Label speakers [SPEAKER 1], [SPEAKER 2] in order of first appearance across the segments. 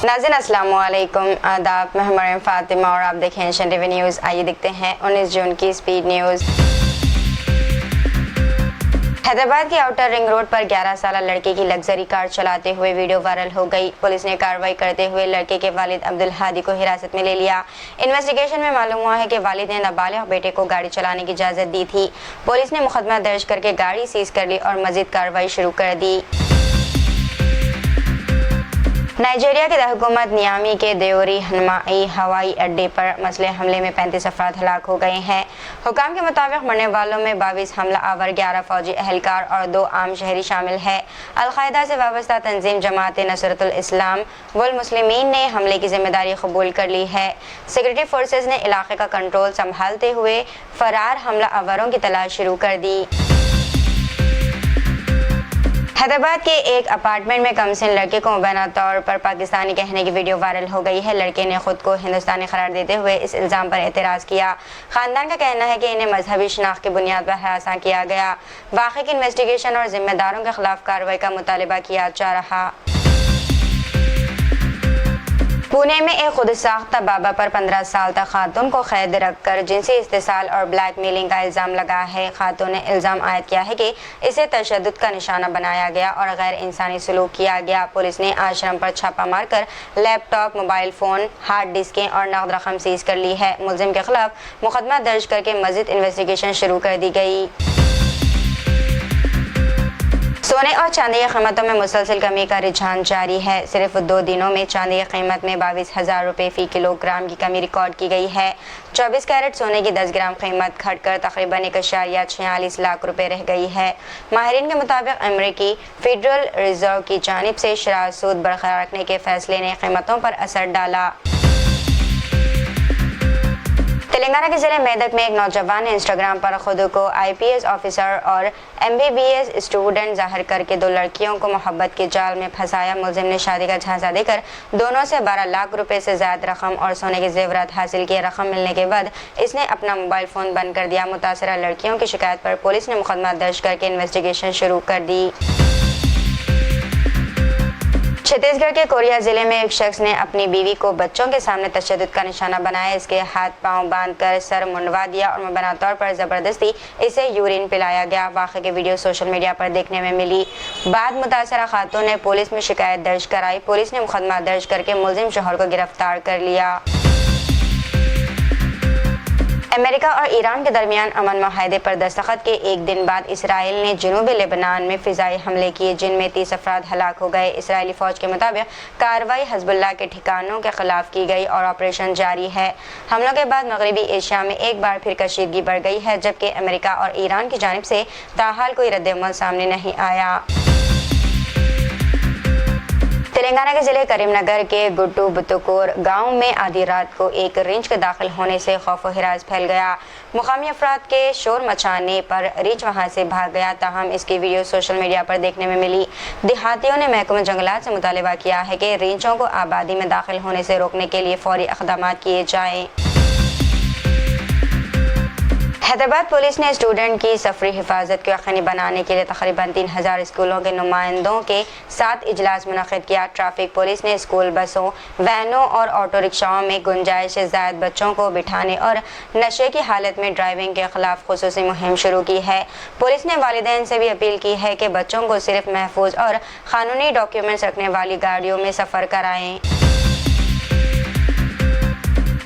[SPEAKER 1] नाज़रीन अस्सलाम वालेकुम, आदाब। मैं मरियम फातिमा और आप देखें एशियन टीवी न्यूज़। आइए देखते हैं 19 जून की स्पीड न्यूज़। हैदराबाद के आउटर रिंग रोड पर 11 साल लड़के की लग्जरी कार चलाते हुए वीडियो वायरल हो गई। पुलिस ने कार्रवाई करते हुए लड़के के वालिद अब्दुल हादी को हिरासत में ले लिया। इन्वेस्टिगेशन में मालूम हुआ है कि वालिद ने नाबालिग बेटे को गाड़ी चलाने की इजाज़त दी थी। पुलिस ने मुकदमा दर्ज करके गाड़ी सीज कर ली और मजीद कार्रवाई शुरू कर दी। नाइजीरिया के हुकूमत नियामी के देओरी हनमाई हवाई अड्डे पर मसले हमले में 35 अफराद हलाक हो गए हैं। हुकाम के मुताबिक मरने वालों में 22 हमला आवर, 11 फौजी एहलकार और 2 आम शहरी शामिल है। अलकायदा से वाबस्ता तंजीम जमात नसरतुल इस्लाम वल मुस्लिमीन ने हमले की जिम्मेदारी कबूल कर ली है। सिक्योरिटी फोर्सेज ने इलाके का कंट्रोल संभालते हुए फरार हमला आवरों की तलाश शुरू कर दी। हैदराबाद के एक अपार्टमेंट में कमसिन लड़के को मुबैना तौर पर पाकिस्तानी कहने की वीडियो वायरल हो गई है। लड़के ने खुद को हिंदुस्तानी करार देते हुए इस इल्ज़ाम पर एतराज़ किया। खानदान का कहना है कि इन्हें मजहबी शनाख्त की बुनियाद पर हरासा किया गया। वाक़े की इन्वेस्टिगेशन और जिम्मेदारों के खिलाफ कार्रवाई का मुतालबा किया जा रहा। पुणे में एक खुद साख्ता बाबा पर 15 साल तक खातून को कैद रखकर जिनसी इस्तेसाल और ब्लैकमेलिंग का इल्ज़ाम लगा है। खातून ने इल्ज़ाम आयद किया है कि इसे तशद्दुद का निशाना बनाया गया और गैर इंसानी सलूक किया गया। पुलिस ने आश्रम पर छापा मारकर लैपटॉप, मोबाइल फ़ोन, हार्ड डिस्कें और नकद रकम सीज कर ली है। मुलजिम के खिलाफ मुकदमा दर्ज करके मज़ीद इन्वेस्टिगेशन शुरू कर दी गई। सोने और चांदी की कीमतों में मुसलसल कमी का रुझान जारी है। सिर्फ 2 दिनों में चांदी की कीमत में 22,000 रुपये फ़ी किलोग्राम की कमी रिकॉर्ड की गई है। 24 कैरेट सोने की 10 ग्राम कीमत घटकर तकरीबन 1.46 लाख रुपये रह गई है। माहिरीन के मुताबिक अमेरिकी फेडरल रिजर्व की जानिब से शराब सूद बरकरार रखने के फैसले ने कीमतों पर असर डाला। तेलंगाना के जिले मेदक में एक नौजवान ने इंस्टाग्राम पर खुद को IPS ऑफिसर और MBBS स्टूडेंट जाहिर करके 2 लड़कियों को मोहब्बत के जाल में फंसाया। मुलजिम ने शादी का झांसा देकर दोनों से 12 लाख रुपए से ज्यादा रकम और सोने के जेवरात हासिल किए। रकम मिलने के बाद इसने अपना मोबाइल फ़ोन बंद कर दिया। मुतासरा लड़कियों की शिकायत पर पुलिस ने मुकदमा दर्ज करके इन्वेस्टिगेशन शुरू कर दी। छत्तीसगढ़ के कोरिया जिले में एक शख्स ने अपनी बीवी को बच्चों के सामने तशद्दुद का निशाना बनाया। इसके हाथ पांव बांधकर सर मुंडवा दिया और मुबैना तौर पर जबरदस्ती इसे यूरिन पिलाया गया। वाक़े की वीडियो सोशल मीडिया पर देखने में मिली। बाद मुतासरा खातून ने पुलिस में शिकायत दर्ज कराई। पुलिस ने मुकदमा दर्ज करके मुलजिम शौहर को गिरफ्तार कर लिया। अमेरिका और ईरान के दरमियान अमन माहदे पर दस्तखत के एक दिन बाद इसराइल ने जनूबी लेबनान में फ़िज़ाई हमले किए जिनमें 30 अफराद हलाक हो गए। इसराइली फ़ौज के मुताबिक कार्रवाई हिज़्बुल्लाह के ठिकानों के खिलाफ की गई और ऑपरेशन जारी है। हमलों के बाद मगरबी एशिया में एक बार फिर कशीदगी बढ़ गई है, जबकि अमेरिका और ईरान की जानिब से ताहाल कोई रद्द-ए-अमल सामने नहीं आया। तेलंगाना के जिले करीमनगर के गुड्डू बुतुकोर गांव में आधी रात को एक रिंच के दाखिल होने से खौफ व हिरास फैल गया। मुकामी अफराद के शोर मचाने पर रिंच वहां से भाग गया। ताहम इसकी वीडियो सोशल मीडिया पर देखने में मिली। देहातियों ने महकमा जंगलात से मुतालबा किया है कि रिंचों को आबादी में दाखिल होने से रोकने के लिए फौरी इक़दाम किए जाएँ। हैदराबाद पुलिस ने स्टूडेंट की सफरी हिफाजत को यकीनी बनाने के लिए तकरीबन 3000 स्कूलों के नुमाइंदों के साथ इजलास मुनक़िद किया। ट्रैफिक पुलिस ने स्कूल बसों, वैनों और ऑटो रिक्शाओं में गुंजाइश से ज़ायद बच्चों को बिठाने और नशे की हालत में ड्राइविंग के खिलाफ खुसूसी मुहिम शुरू की है। पुलिस ने वालिदैन से भी अपील की है कि बच्चों को सिर्फ महफूज और क़ानूनी डॉक्यूमेंट्स रखने वाली गाड़ियों में सफ़र कराएँ।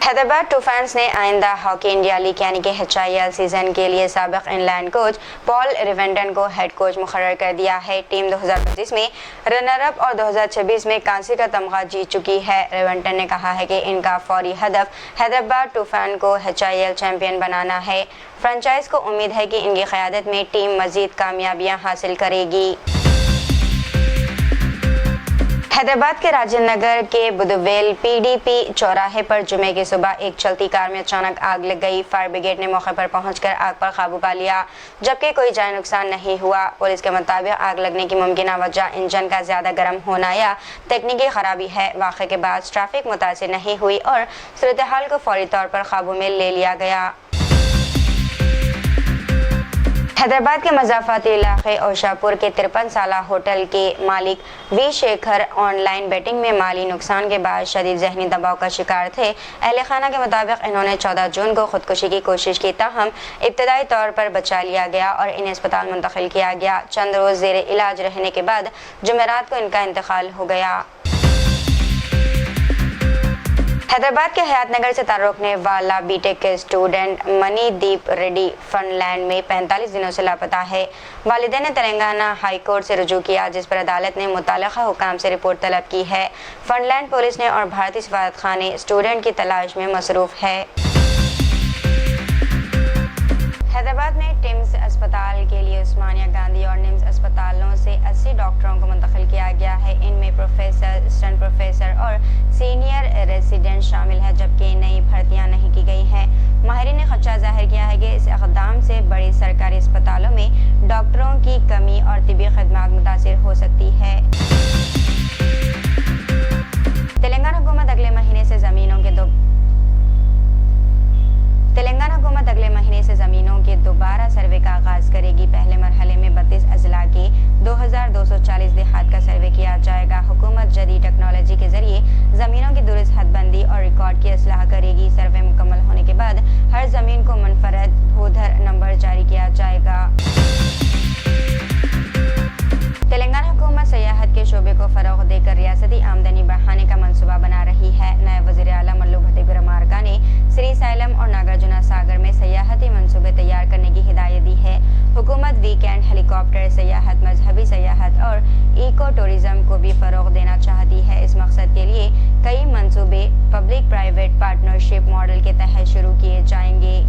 [SPEAKER 1] हैदराबाद टूफान्स ने आइंदा हॉकी इंडिया लीग यानी कि HIL सीजन के लिए साबिक इंग्लैंड कोच पॉल रिवेंडन को हेड कोच मुकर्रर कर दिया है। टीम 2025 में रनर अप और 2026 में कांसे का तमगा जीत चुकी है। रिवेंडन ने कहा है कि इनका फौरी हदफ हैदराबाद टूफान को HIL चैंपियन बनाना है। फ्रेंचाइज को उम्मीद है कि इनकी क़यादत में टीम मज़ीद कामयाबियाँ हासिल करेगी। हैदराबाद के राजेंद्र नगर के बुधवेल PDP चौराहे पर जुमे की सुबह एक चलती कार में अचानक आग लग गई। फायर ब्रिगेड ने मौके पर पहुंचकर आग पर काबू पा लिया, जबकि कोई जान नुकसान नहीं हुआ। पुलिस के मुताबिक आग लगने की मुमकिन वजह इंजन का ज्यादा गर्म होना या तकनीकी खराबी है। वाक़े के बाद ट्रैफिक मुतासिर नहीं हुई और सूरत हाल को फौरी तौर पर काबू में ले लिया गया। हैदराबाद के मज़ाफ़ाती इलाके ओशापुर के 53 साला होटल के मालिक वी शेखर ऑनलाइन बेटिंग में माली नुकसान के बाद शदीद ज़हनी दबाव का शिकार थे। अहल खाना के मुताबिक इन्होंने 14 जून को खुदकुशी की कोशिश की, ताहम इब्तदाई तौर पर बचा लिया गया और इन्हें अस्पताल मुंतकिल किया गया। चंद रोज़ ज़ेर इलाज रहने के बाद जुमेरात को इनका इंतकाल हो गया। हैदराबाद के हयात नगर से ताल्लुक़ रखने वाला बीटेक के स्टूडेंट मनीदीप रेड्डी फनलैंड में 45 दिनों से लापता है। वालिदैन ने तेलंगाना हाई कोर्ट से रुजू किया, जिस पर अदालत ने मुताल्लिक़ा हुकाम से रिपोर्ट तलब की है। फनलैंड पुलिस ने और भारतीय सफारत खाने स्टूडेंट की तलाश में मसरूफ़ है। हैदराबाद में टिम्स अस्पताल के लिए उस्मानिया गांधी और निम्स अस्पतालों से 80 डॉक्टरों को मुंतकिल किया गया है। इनमें प्रोफेसर, असिस्टेंट प्रोफेसर और सीनियर रेजिडेंट शामिल है, जबकि नई भर्तियां नहीं की गई हैं। माहिरीन ने खदशा जाहिर किया है कि इस इक़दाम से बड़ी सरकारी अस्पतालों में डॉक्टरों की कमी और तिबी खदमात मुतासिर हो सकती है। तेलंगाना हुकूमत अगले महीने से ज़मीनों के दोबारा सर्वे का आगाज़ करेगी। पहले मरहले में 32 अज़ला के 2240 देहात का सर्वे किया जाएगा। हुकूमत जदीद टेक्नोलॉजी के जरिए ज़मीनों की दुरुस्त हदबंदी और रिकॉर्ड की असलाह करेगी। सर्वे मुकम्मल होने के बाद हर ज़मीन को मुनफरद भूधर नंबर जारी किया जाएगा। तेलंगाना हुकूमत सयाहत के शोबे को फ़रोग़ देकर रियासती आमदनी बढ़ाने का मंसूबा बना रही है। नए वज़ीर आला मल्लू भट्टी विक्रमार्का ने श्रीसैलम और नागार्जुना सागर में सयाहती मंसूबे तैयार करने की हिदायत दी है। हुकूमत वीकेंड हेलीकॉप्टर सयाहत, मजहबी सयाहत और इको टूरिज़्म को भी फ़रोग़ देना चाहती है। इस मकसद के लिए कई मंसूबे पब्लिक प्राइवेट पार्टनरशिप मॉडल के तहत शुरू किए जाएंगे।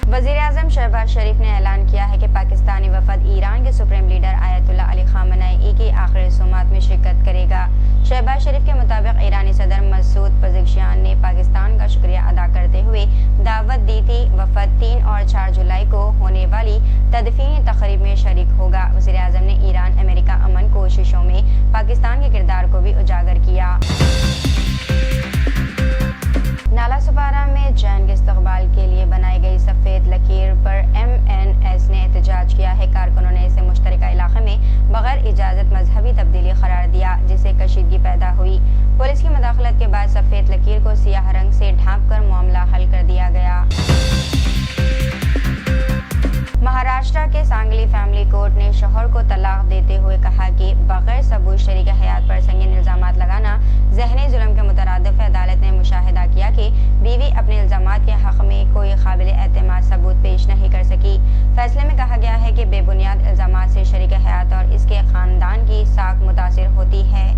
[SPEAKER 1] वज़ीर आज़म शहबाज शरीफ ने ऐलान किया है कि पाकिस्तानी वफ़द ईरान के supreme leader ayatollah Ali Khamenei की आखिरी रसूमात में शिरकत करेगा। शहबाज शरीफ के मुताबिक ईरानी सदर मसूद पज़ेश्कियान ने पाकिस्तान का शुक्रिया अदा करते हुए दावत दी थी। वफ़द 3 और 4 जुलाई को होने वाली तदफीनी तक़रीब में शरीक होगा। वज़ीर आज़म ने ईरान अमेरिका अमन कोशिशों में पाकिस्तान के किरदार को भी उजागर किया। नाला सुपारा में जैन के इस्तकबाल के लिए बनाई गई सफ़ेद लकीर पर MNS ने एहतजाज किया है। कारकुनों ने इसे मुश्तरका इलाके में बगैर इजाज़त मजहबी तब्दीली करार दिया, जिससे कशीदगी पैदा हुई। पुलिस की मुदाखलत के बाद सफ़ेद लकीर को सियाह रंग से ढाँप कर मामला हल कर दिया गया। महाराष्ट्र के सांगली फैमिली कोर्ट ने शौहर को तलाक देते हुए कहा कि बगैर सबूत शरीक हयात पर संगीन इल्ज़ामात लगाना ज़हनी जुल्म के मुतरादिफ है। अदालत ने मुशाहिदा किया कि बीवी अपने इल्ज़ामात के हक़ में कोई काबिल एतमाद सबूत पेश नहीं कर सकी। फैसले में कहा गया है कि बेबुनियाद इल्ज़ामात से शरीक हयात और इसके ख़ानदान की साख मुतासिर होती है।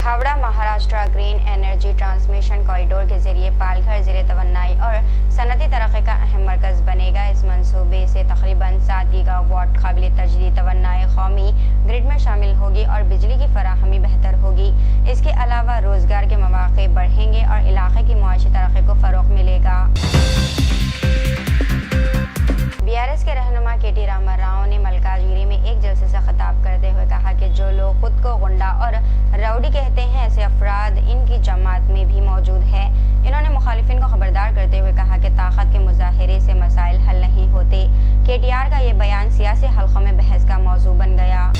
[SPEAKER 1] Howrah Maharashtra green energy transmission corridor के जरिए पालघर ज़िले तवन्नाई और सनती तरक्की का अहम मरकज़ बनेगा। इस मंसूबे से तकरीबन 7 गीगावाट काबिल तजदीद तवन्नाई कौमी ग्रिड में शामिल होगी और बिजली की फराहमी बेहतर होगी। इसके अलावा रोज़गार के मौक़े बढ़ेंगे और इलाके की मुआशी तरक्की को फ़रोग़ मिलेगा। BRS के रहनुमा KT रामाराव ने मलकाजगिरी में एक जलसे से खिताब करते हुए कहा कि जो लोग खुद को गुंडा और राउडी कहते हैं, ऐसे अफराद इनकी जमात में भी मौजूद है। इन्होंने मुखालिफिन को खबरदार करते हुए कहा कि ताकत के मुजाहरे से मसाइल हल नहीं होते। KTR का ये बयान सियासी हल्कों में बहस का मौजू बन गया।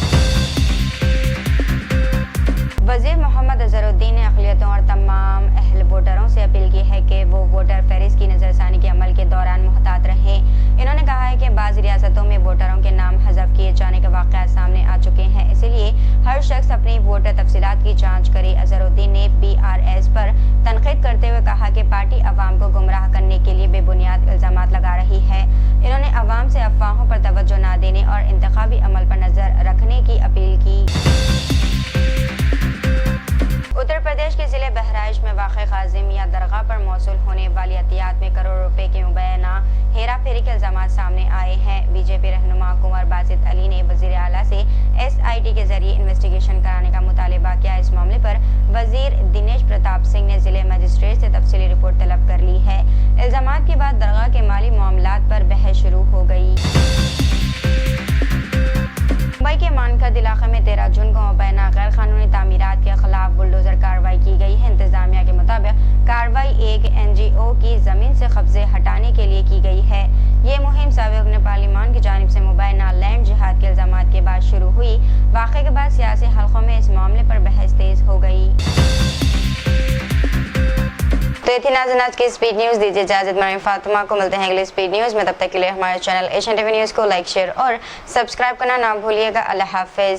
[SPEAKER 1] वज़ीर मोहम्मद अज़हरुद्दीन ने अक़लियतों और तमाम अहल वोटरों से अपील की है कि वो वोटर फहरिस्त की नज़रसानी के अमल के दौरान मुहतात रहें। इन्होंने कहा है कि बाज़ रियासतों में वोटरों के नाम हज़फ किए जाने के वाक़यात सामने आ चुके हैं, इसलिए हर शख्स अपनी वोटर तफसीलात की जाँच करे। अज़हरुद्दीन ने BRS पर तनक़ीद करते हुए कहा कि पार्टी अवाम को गुमराह करने के लिए बेबुनियाद इल्ज़ामात लगा रही है। इन्होंने अवाम से अफवाहों पर तवज्जो न देने और इंतखाबी अमल पर नज़र रखने की अपील की। उत्तर प्रदेश के ज़िले बहराइच में वाक़ क़ाज़िमिया दरगाह पर मौसूल होने वाली अतियात में करोड़ रुपए के मुबैना हेरा फेरी के इल्ज़ामात सामने आए हैं। BJP रहनुमा कुंवर बासित अली ने वज़ीर आला से SIT के जरिए इन्वेस्टिगेशन कराने का मुतालिबा किया। इस मामले पर वज़ीर दिनेश प्रताप सिंह ने ज़िले मजिस्ट्रेट से तफसीली रिपोर्ट तलब कर ली है। इल्ज़ामात के बाद दरगाह के माली मामलात पर बहस शुरू हो गई। मुंबई के मानखद इलाके में 13 जून को मुबैना गैर कानूनी तामीरात के खिलाफ बुलडोजर कार्रवाई की गई है। इंतजामिया के मुताबिक कार्रवाई एक एक NGO की ज़मीन से कब्जे हटाने के लिए की गई है। ये मुहिम साबिक़ ने पार्लिमान की जानिब से मुबैना लैंड जिहाद के इल्ज़ामात के बाद शुरू हुई। वाक़े के बाद सियासी हलक़ों में इस मामले पर बहस तेज़ हो गई। तो ये थी नाज़रीन आज की स्पीड न्यूज़। दीजिए इजाज़त, मैं फातिमा को मिलते हैं अगली स्पीड न्यूज़ में। तब तक के लिए हमारे चैनल एशियन टीवी न्यूज़ को लाइक शेयर और सब्सक्राइब करना ना भूलिएगा। अल्लाह हाफ़िज़।